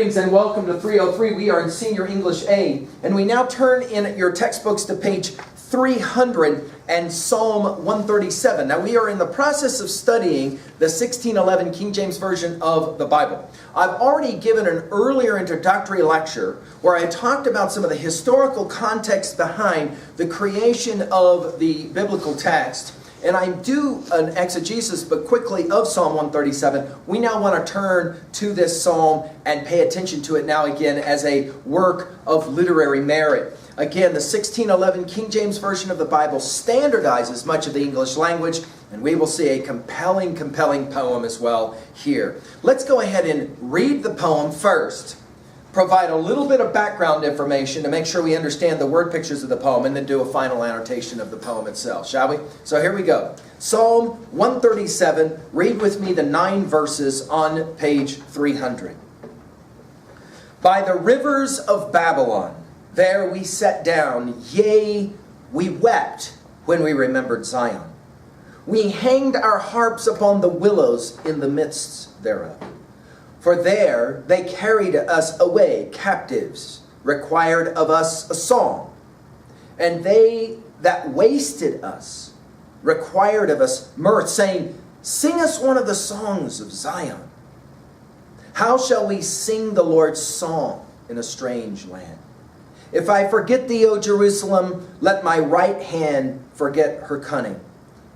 Greetings and welcome to 303. We are in Senior English A, and we now turn in your textbooks to page 300 and Psalm 137. Now we are in the process of studying the 1611 King James Version of the Bible. I've already given an earlier introductory lecture where I talked about some of the historical context behind the creation of the biblical text. And I do an exegesis, but quickly, of Psalm 137. We now want to turn to this psalm and pay attention to it now again as a work of literary merit. Again, the 1611 King James Version of the Bible standardizes much of the English language, and we will see a compelling poem as well here. Let's go ahead and read the poem first, provide a little bit of background information to make sure we understand the word pictures of the poem, and then do a final annotation of the poem itself, shall we? So here we go. Psalm 137, read with me the 9 verses on page 300. By the rivers of Babylon, there we sat down, yea, we wept when we remembered Zion. We hanged our harps upon the willows in the midst thereof. For there they carried us away captives, required of us a song. And they that wasted us required of us mirth, saying, sing us one of the songs of Zion. How shall we sing the Lord's song in a strange land? If I forget thee, O Jerusalem, let my right hand forget her cunning.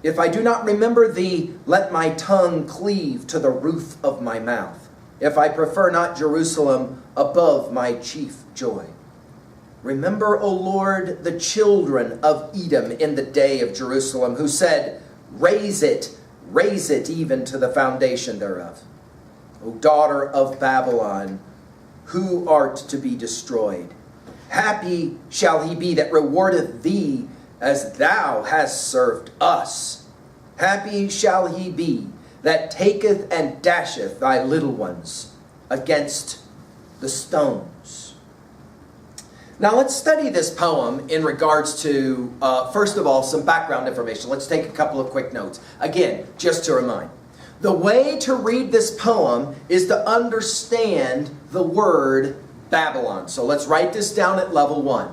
If I do not remember thee, let my tongue cleave to the roof of my mouth. If I prefer not Jerusalem above my chief joy. Remember, O Lord, the children of Edom in the day of Jerusalem, who said, raise it even to the foundation thereof. O daughter of Babylon, who art to be destroyed. Happy shall he be that rewardeth thee as thou hast served us. Happy shall he be that taketh and dasheth thy little ones against the stones. Now let's study this poem in regards to, first of all, some background information. Let's take a couple of quick notes. Again, just to remind. The way to read this poem is to understand the word Babylon. So let's write this down at level 1.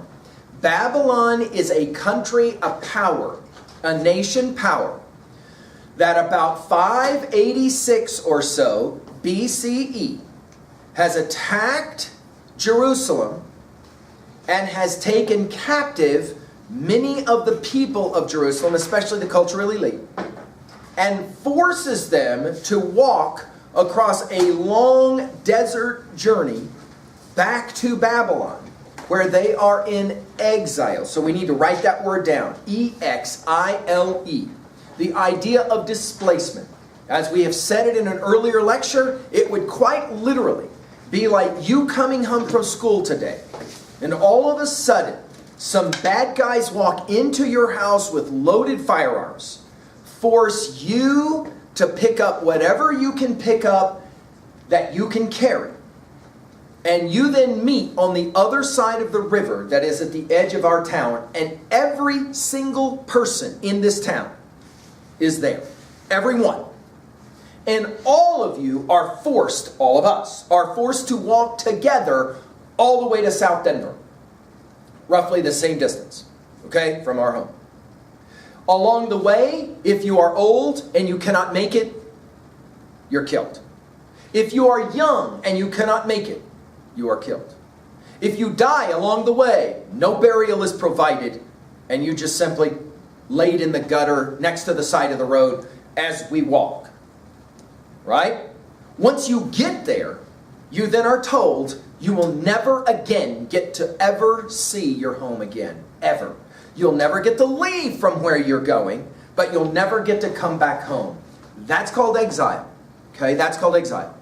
Babylon is a country, a power, a nation power, that about 586 or so BCE has attacked Jerusalem and has taken captive many of the people of Jerusalem, especially the cultural elite, and forces them to walk across a long desert journey back to Babylon, where they are in exile. So we need to write that word down, E-X-I-L-E. The idea of displacement. As we have said it in an earlier lecture, it would quite literally be like you coming home from school today, and all of a sudden, some bad guys walk into your house with loaded firearms, force you to pick up whatever you can pick up that you can carry. And you then meet on the other side of the river that is at the edge of our town, and every single person in this town is there. Everyone. And all of you are forced, all of us, are forced to walk together all the way to South Denver. Roughly the same distance, okay, from our home. Along the way, if you are old and you cannot make it, you're killed. If you are young and you cannot make it, you are killed. If you die along the way, no burial is provided, and you just simply laid in the gutter next to the side of the road as we walk. Right? Once you get there, you then are told you will never again get to ever see your home again. Ever. You'll never get to leave from where you're going, but you'll never get to come back home. That's called exile. Okay? That's called exile.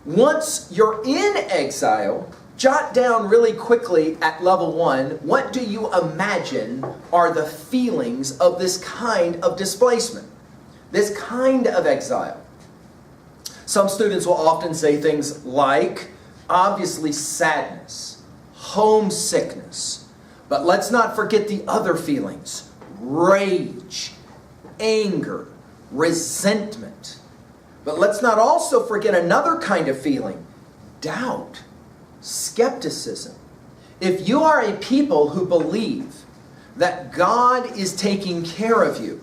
Once you're in exile, jot down really quickly at level 1, what do you imagine are the feelings of this kind of displacement? This kind of exile. Some students will often say things like, obviously sadness, homesickness. But let's not forget the other feelings. Rage, anger, resentment. But let's not also forget another kind of feeling. Doubt. skepticism. If you are a people who believe that God is taking care of you,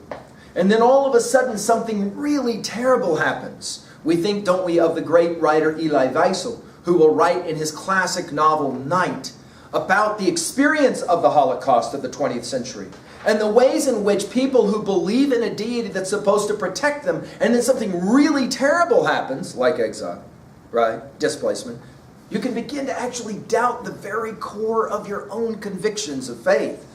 and then all of a sudden something really terrible happens, we think, don't we, of the great writer Elie Wiesel, who will write in his classic novel Night about the experience of the Holocaust of the 20th century and the ways in which people who believe in a deity that's supposed to protect them, and then something really terrible happens, like exile, right, displacement, you can begin to actually doubt the very core of your own convictions of faith.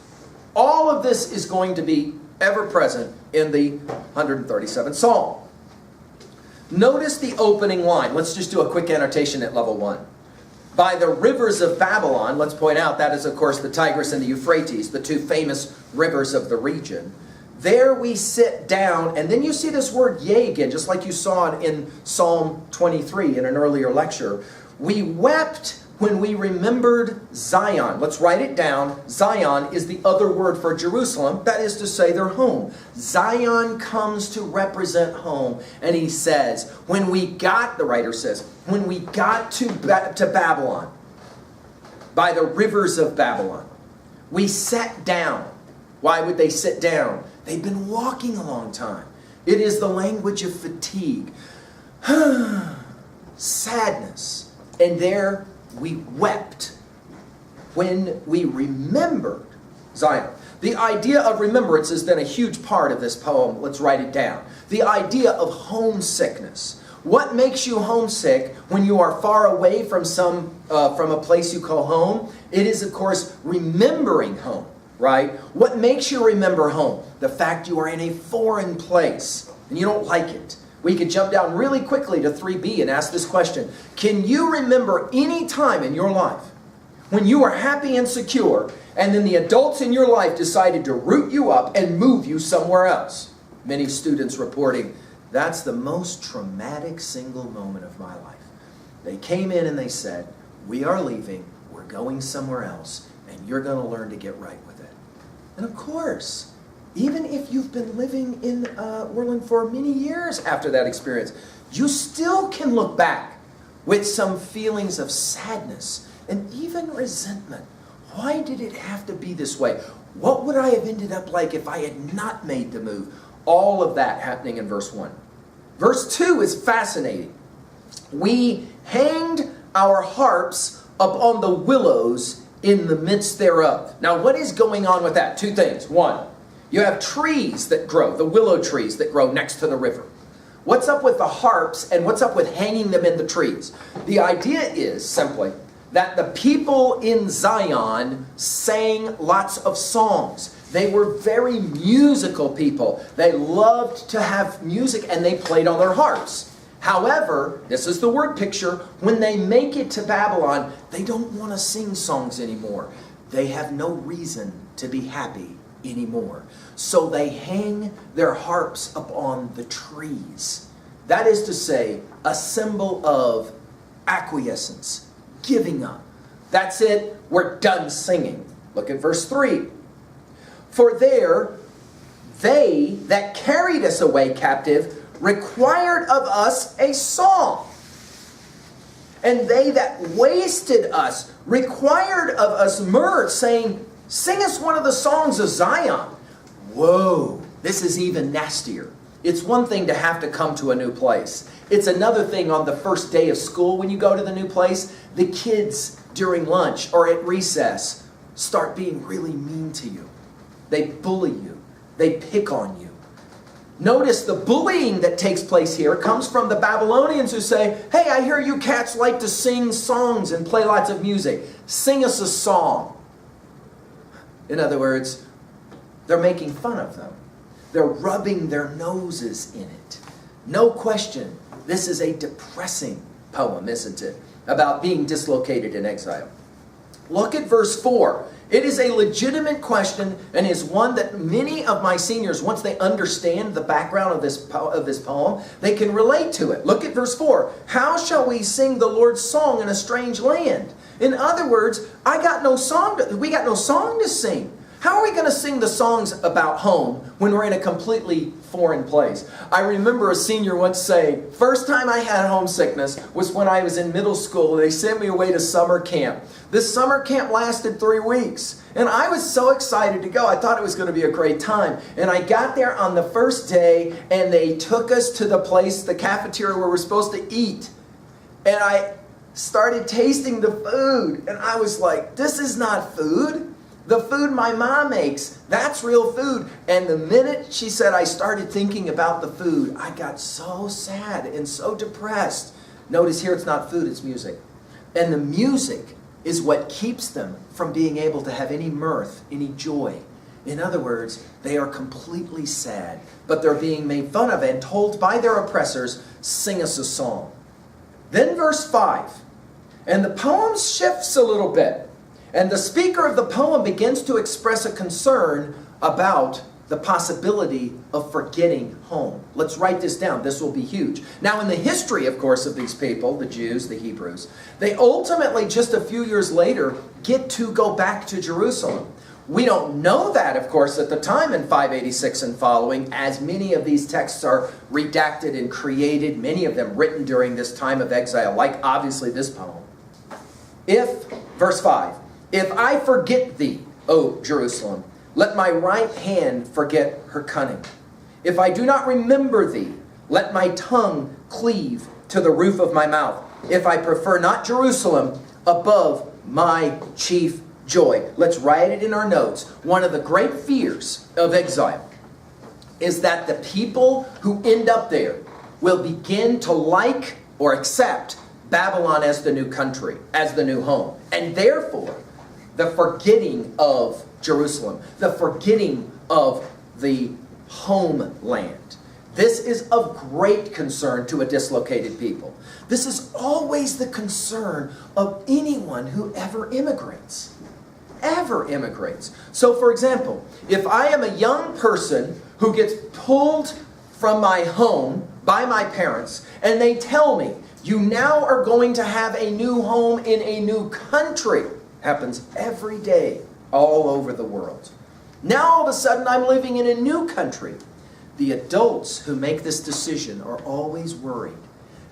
All of this is going to be ever present in the 137th Psalm. Notice the opening line. Let's just do a quick annotation at level 1. By the rivers of Babylon, let's point out that is, of course, the Tigris and the Euphrates, the two famous rivers of the region. There we sit down, and then you see this word yea again, just like you saw it in Psalm 23 in an earlier lecture. We wept when we remembered Zion. Let's write it down. Zion is the other word for Jerusalem. That is to say, their home. Zion comes to represent home. And he says, when we got, the writer says, when we got to Babylon, by the rivers of Babylon, we sat down. Why would they sit down? They've been walking a long time. It is the language of fatigue. Sadness. And there we wept when we remembered Zion. The idea of remembrance has been a huge part of this poem. Let's write it down. The idea of homesickness. What makes you homesick when you are far away from a place you call home? It is, of course, remembering home, right? What makes you remember home? The fact you are in a foreign place and you don't like it. We could jump down really quickly to 3b and ask this question. Can you remember any time in your life when you were happy and secure, and then the adults in your life decided to root you up and move you somewhere else? Many students reporting, that's the most traumatic single moment of my life. They came in and they said, we are leaving, we're going somewhere else, and you're going to learn to get right with it. And of course, even if you've been living in Orland for many years after that experience, you still can look back with some feelings of sadness and even resentment. Why did it have to be this way? What would I have ended up like if I had not made the move? All of that happening in verse 1. Verse 2 is fascinating. We hanged our harps upon the willows in the midst thereof. Now, what is going on with that? Two things. One, you have trees that grow, the willow trees that grow next to the river. What's up with the harps and what's up with hanging them in the trees? The idea is simply that the people in Zion sang lots of songs. They were very musical people. They loved to have music and they played on their harps. However, this is the word picture, when they make it to Babylon, they don't want to sing songs anymore. They have no reason to be happy anymore. So they hang their harps upon the trees. That is to say, a symbol of acquiescence, giving up. That's it, we're done singing. Look at verse 3. For there, they that carried us away captive required of us a song. And they that wasted us required of us myrrh, saying, sing us one of the songs of Zion. Whoa, this is even nastier. It's one thing to have to come to a new place. It's another thing on the first day of school when you go to the new place. The kids during lunch or at recess start being really mean to you. They bully you. They pick on you. Notice the bullying that takes place here comes from the Babylonians who say, hey, I hear you cats like to sing songs and play lots of music. Sing us a song. In other words, they're making fun of them. They're rubbing their noses in it. No question, this is a depressing poem, isn't it? About being dislocated in exile. Look at verse 4. It is a legitimate question and is one that many of my seniors, once they understand the background of this poem, they can relate to it. Look at verse 4. How shall we sing the Lord's song in a strange land? In other words, we got no song to sing. How are we going to sing the songs about home when we're in a completely foreign place? I remember a senior once saying, first time I had homesickness was when I was in middle school. They sent me away to summer camp. This summer camp lasted 3 weeks. And I was so excited to go. I thought it was going to be a great time. And I got there on the first day, and they took us to the place, the cafeteria where we're supposed to eat. And I started tasting the food. And I was like, this is not food. The food my mom makes, that's real food. And the minute she said I started thinking about the food, I got so sad and so depressed. Notice here it's not food, it's music. And the music is what keeps them from being able to have any mirth, any joy. In other words, they are completely sad, but they're being made fun of and told by their oppressors, sing us a song. Then verse 5, and the poem shifts a little bit. And the speaker of the poem begins to express a concern about the possibility of forgetting home. Let's write this down. This will be huge. Now, in the history, of course, of these people, the Jews, the Hebrews, they ultimately, just a few years later, get to go back to Jerusalem. We don't know that, of course, at the time in 586 and following, as many of these texts are redacted and created, many of them written during this time of exile, like obviously this poem. Verse 5, if I forget thee, O Jerusalem, let my right hand forget her cunning. If I do not remember thee, let my tongue cleave to the roof of my mouth. If I prefer not Jerusalem above my chief joy. Let's write it in our notes. One of the great fears of exile is that the people who end up there will begin to like or accept Babylon as the new country, as the new home. And therefore, the forgetting of Jerusalem, the forgetting of the homeland. This is of great concern to a dislocated people. This is always the concern of anyone who ever immigrates. Ever immigrates. So for example, if I am a young person who gets pulled from my home by my parents, and they tell me, you now are going to have a new home in a new country. Happens every day all over the world. Now all of a sudden I'm living in a new country. The adults who make this decision are always worried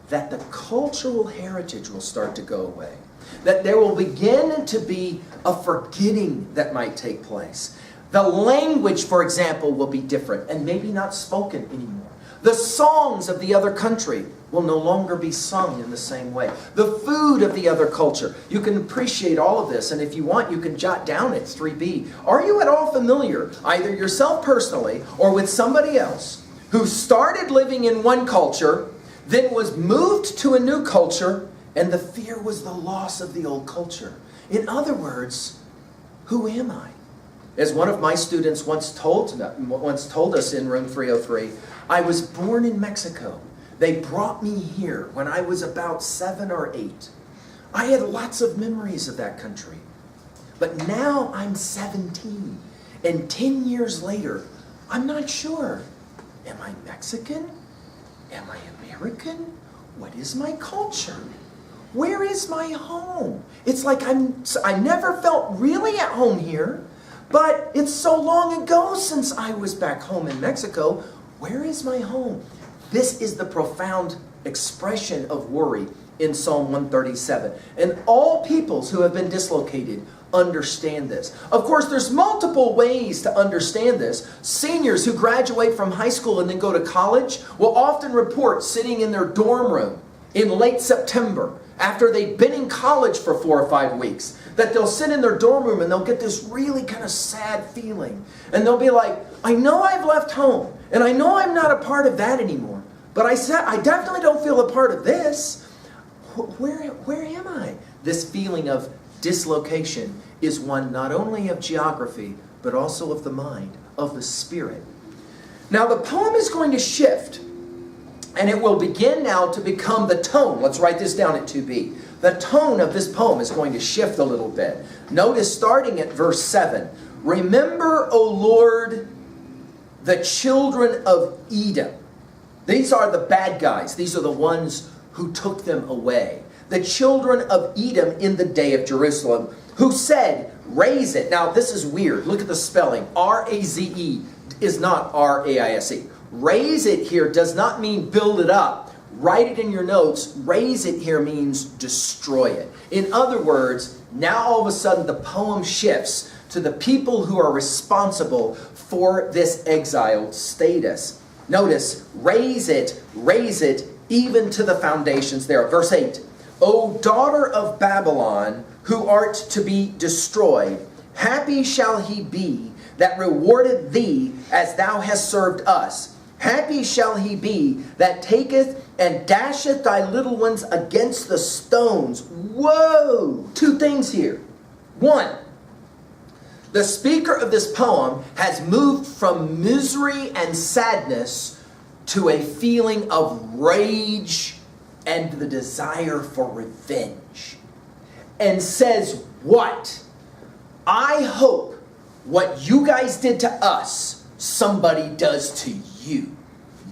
that the cultural heritage will start to go away. That there will begin to be a forgetting that might take place. The language, for example, will be different and maybe not spoken anymore. The songs of the other country will no longer be sung in the same way. The food of the other culture. You can appreciate all of this, and if you want, you can jot down at 3B. Are you at all familiar, either yourself personally or with somebody else, who started living in one culture, then was moved to a new culture, and the fear was the loss of the old culture? In other words, who am I? As one of my students once told us in room 303, I was born in Mexico. They brought me here when I was about 7 or 8. I had lots of memories of that country. But now I'm 17, and 10 years later, I'm not sure. Am I Mexican? Am I American? What is my culture? Where is my home? It's like I never felt really at home here, but it's so long ago since I was back home in Mexico. Where is my home? This is the profound expression of worry in Psalm 137. And all peoples who have been dislocated understand this. Of course, there's multiple ways to understand this. Seniors who graduate from high school and then go to college will often report sitting in their dorm room in late September after they've been in college for 4 or 5 weeks, that they'll sit in their dorm room and they'll get this really kind of sad feeling. And they'll be like, I know I've left home, and I know I'm not a part of that anymore, but I definitely don't feel a part of this. Where am I? This feeling of dislocation is one not only of geography, but also of the mind, of the spirit. Now the poem is going to shift, and it will begin now to become the tone. Let's write this down at 2B. The tone of this poem is going to shift a little bit. Notice starting at verse 7. Remember, O Lord, the children of Edom. These are the bad guys. These are the ones who took them away. the children of Edom in the day of Jerusalem, who said, raise it. Now this is weird. Look at the spelling. R-A-Z-E is not R-A-I-S-E. Raise it here does not mean build it up. Write it in your notes. Raise it here means destroy it. In other words, now all of a sudden the poem shifts to the people who are responsible for this exiled status. Notice, raise it, even to the foundations there. Verse 8, O daughter of Babylon, who art to be destroyed, happy shall he be that rewarded thee as thou hast served us. Happy shall he be that taketh and dasheth thy little ones against the stones. Whoa! Two things here. One, the speaker of this poem has moved from misery and sadness to a feeling of rage and the desire for revenge. And says what? I hope what you guys did to us, somebody does to you.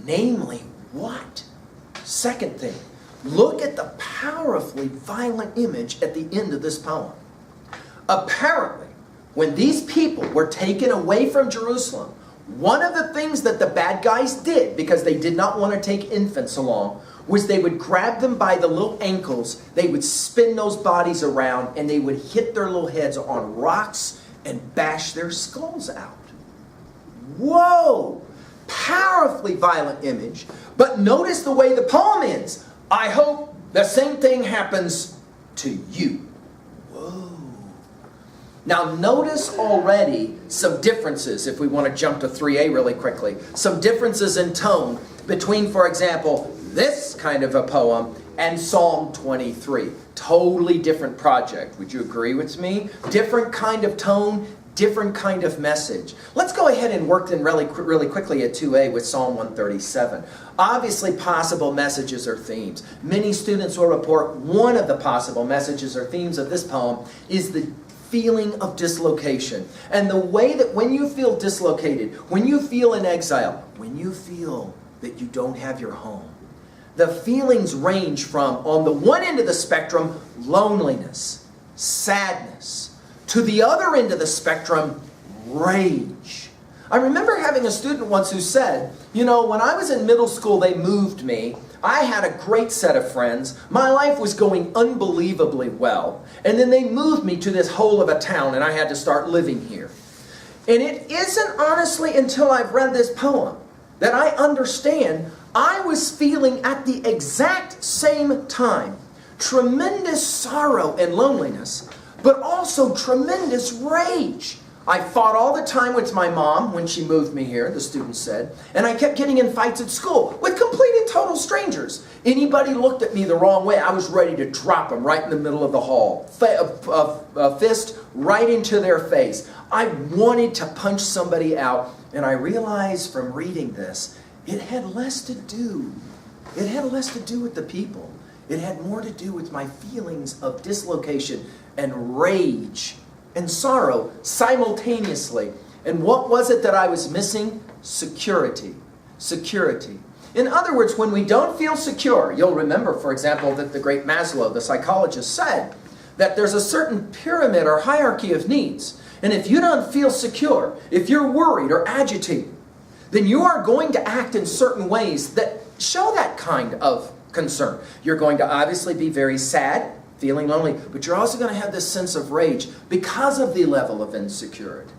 Namely, what? Second thing, look at the powerfully violent image at the end of this poem. Apparently, when these people were taken away from Jerusalem, one of the things that the bad guys did, because they did not want to take infants along, was they would grab them by the little ankles, they would spin those bodies around, and they would hit their little heads on rocks and bash their skulls out. Whoa! Powerfully violent image. But notice the way the poem ends. I hope the same thing happens to you. Whoa. Now notice already some differences, if we want to jump to 3a really quickly. Some differences in tone between, for example, this kind of a poem and Psalm 23. Totally different project. Would you agree with me? Different kind of tone, different kind of message. Let's go ahead and work then really quickly at 2a with Psalm 137. Obviously, possible messages or themes. Many students will report one of the possible messages or themes of this poem is the feeling of dislocation. And the way that when you feel dislocated, when you feel in exile, when you feel that you don't have your home, the feelings range from, on the one end of the spectrum, loneliness, sadness, to the other end of the spectrum, rage. I remember having a student once who said, you know, when I was in middle school, they moved me. I had a great set of friends. My life was going unbelievably well. And then they moved me to this hole of a town, and I had to start living here. And it isn't honestly until I've read this poem that I understand I was feeling at the exact same time tremendous sorrow and loneliness, but also tremendous rage. I fought all the time with my mom when she moved me here, the student said, and I kept getting in fights at school with complete and total strangers. Anybody looked at me the wrong way, I was ready to drop them right in the middle of the hall. A fist right into their face. I wanted to punch somebody out, and I realized from reading this, it had less to do. It had less to do with the people. It had more to do with my feelings of dislocation and rage and sorrow simultaneously. And what was it that I was missing? Security. Security. In other words, when we don't feel secure, you'll remember, for example, that the great Maslow, the psychologist, said that there's a certain pyramid or hierarchy of needs. And if you don't feel secure, if you're worried or agitated, then you are going to act in certain ways that show that kind of concern. You're going to obviously be very sad, feeling lonely, but you're also going to have this sense of rage because of the level of insecurity.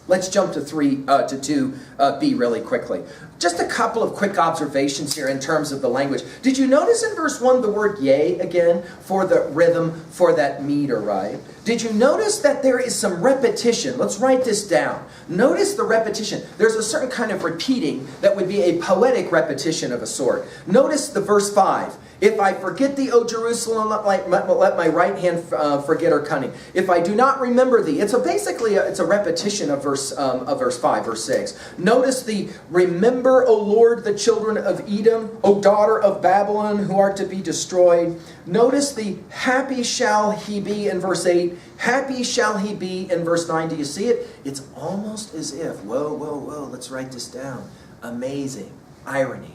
Let's jump to 2b really quickly. Just a couple of quick observations here in terms of the language. Did you notice in verse 1 the word yea again for the rhythm, for that meter, right? Did you notice that there is some repetition? Let's write this down. Notice the repetition. There's a certain kind of repeating that would be a poetic repetition of a sort. Notice the verse 5. If I forget thee, O Jerusalem, let my right hand forget her cunning. If I do not remember thee. It's a repetition of verse 5, verse 6. Notice the remember, O Lord, the children of Edom, O daughter of Babylon, who art to be destroyed. Notice the happy shall he be in verse 8. Happy shall he be in verse 9. Do you see it? It's almost as if, whoa, let's write this down. Amazing irony.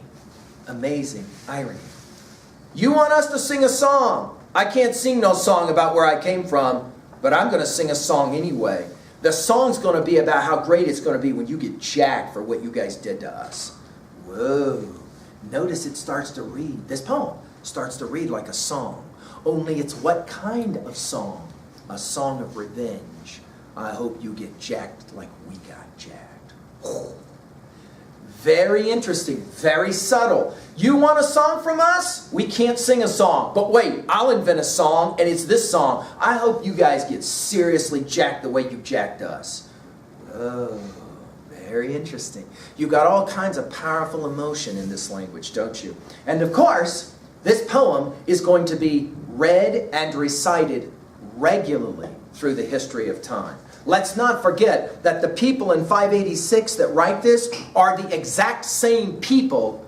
Amazing irony. You want us to sing a song. I can't sing no song about where I came from, but I'm going to sing a song anyway. The song's going to be about how great it's going to be when you get jacked for what you guys did to us. Whoa. Notice it starts to read, this poem starts to read like a song. Only it's what kind of song? A song of revenge. I hope you get jacked like we got jacked. Very interesting, very subtle. You want a song from us? We can't sing a song. But wait, I'll invent a song, and it's this song. I hope you guys get seriously jacked the way you jacked us. Oh, very interesting. You got all kinds of powerful emotion in this language, don't you? And of course, this poem is going to be read and recited regularly through the history of time. Let's not forget that the people in 586 that write this are the exact same people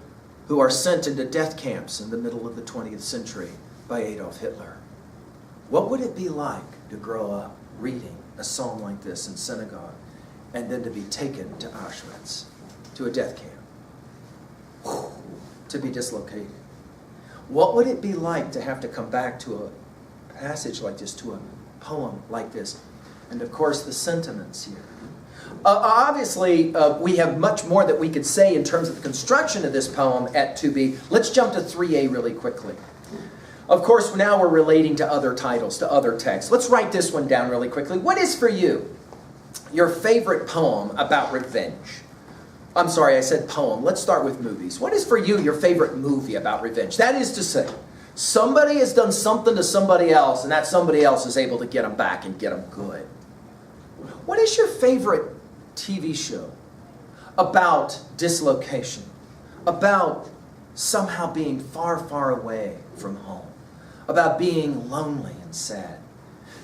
who are sent into death camps in the middle of the 20th century by Adolf Hitler. What would it be like to grow up reading a psalm like this in synagogue and then to be taken to Auschwitz, to a death camp, to be dislocated? What would it be like to have to come back to a passage like this, to a poem like this? And of course, the sentiments here. Obviously, we have much more that we could say in terms of the construction of this poem at 2b. Let's jump to 3a really quickly. Of course, now we're relating to other titles, to other texts. Let's write this one down really quickly. What is for you your favorite poem about revenge? I'm sorry, I said poem. Let's start with movies. What is for you your favorite movie about revenge? That is to say, somebody has done something to somebody else, and that somebody else is able to get them back and get them good. What is your favorite TV show about dislocation, about somehow being far, far away from home, about being lonely and sad?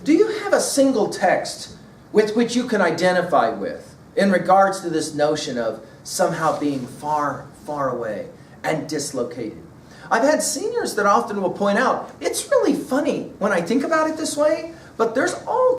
Do you have a single text with which you can identify with in regards to this notion of somehow being far, far away and dislocated? I've had seniors that often will point out, it's really funny when I think about it this way, but there's all